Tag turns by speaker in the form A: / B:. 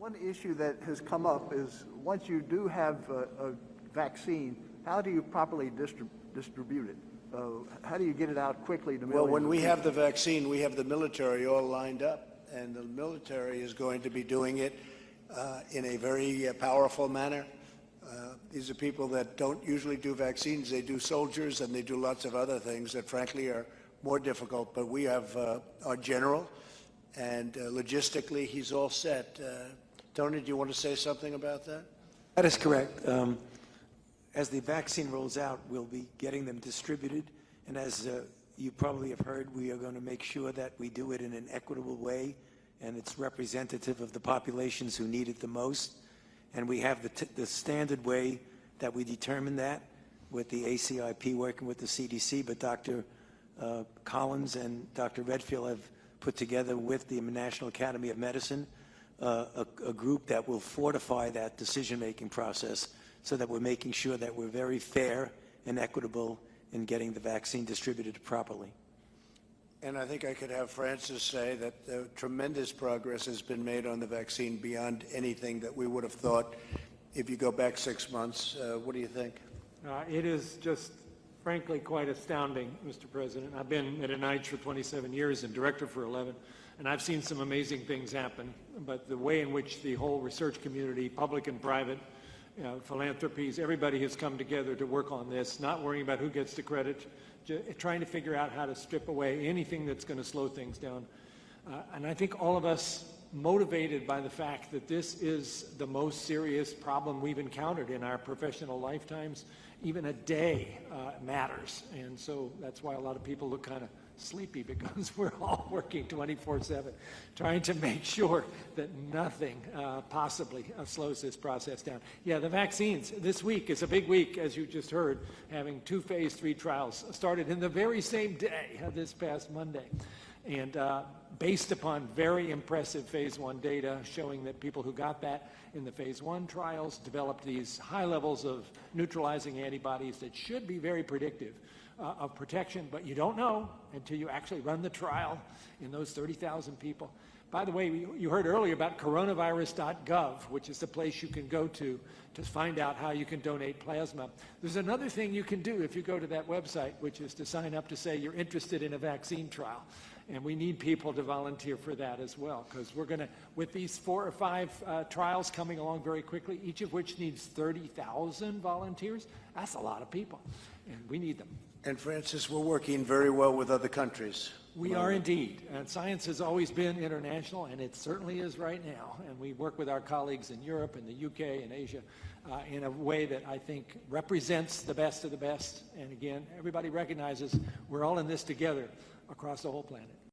A: One issue that has come up is once you do have a vaccine, how do you properly distribute it? How do you get it out quickly to millions?
B: Well, when we have the vaccine, we have the military all lined up, and the military is going to be doing it in a very powerful manner. These are people that don't usually do vaccines. They do soldiers, and they do lots of other things that, frankly, are more difficult. But we have our general, and logistically, he's all set. Tony, do you want to say something about that?
C: That is correct. As the vaccine rolls out, we'll be getting them distributed. And as you probably have heard, we are going to make sure that we do it in an equitable way, and it's representative of the populations who need it the most. And we have the standard way that we determine that with the ACIP working with the CDC, but Dr. Collins and Dr. Redfield have put together with the National Academy of Medicine a group that will fortify that decision-making process so that we're making sure that we're very fair and equitable in getting the vaccine distributed properly.
B: And I think I could have Francis say that tremendous progress has been made on the vaccine beyond anything that we would have thought if you go back 6 months. What do you think?
D: It is just, frankly, quite astounding, Mr. President. I've been at NIH for 27 years and director for 11, and I've seen some amazing things happen. But the way in which the whole research community, public and private, philanthropies, everybody has come together to work on this, not worrying about who gets the credit, trying to figure out how to strip away anything that's going to slow things down. And I think all of us, motivated by the fact that this is the most serious problem we've encountered in our professional lifetimes, even a day matters. And so that's why a lot of people look kind of sleepy, because we're all working 24/7, trying to make sure that nothing possibly slows this process down. Yeah, the vaccines, this week is a big week, as you just heard, having 2 phase 3 trials started in the very same day, this past Monday. And based upon very impressive phase 1 data showing that people who got that in the phase 1 trials developed these high levels of neutralizing antibodies that should be very predictive of protection, but you don't know until you actually run the trial in those 30,000 people. By the way, you heard earlier about coronavirus.gov, which is the place you can go to find out how you can donate plasma. There's another thing you can do if you go to that website, which is to sign up to say you're interested in a vaccine trial. And we need people to volunteer for that as well, because we're going to, with these 4 or 5 trials coming along very quickly, each of which needs 30,000 volunteers, that's a lot of people, and we need them.
B: And Francis, we're working very well with other countries.
D: We are indeed. And science has always been international, and it certainly is right now. And we work with our colleagues in Europe and the UK and Asia in a way that I think represents the best of the best. And again, everybody recognizes we're all in this together across the whole planet.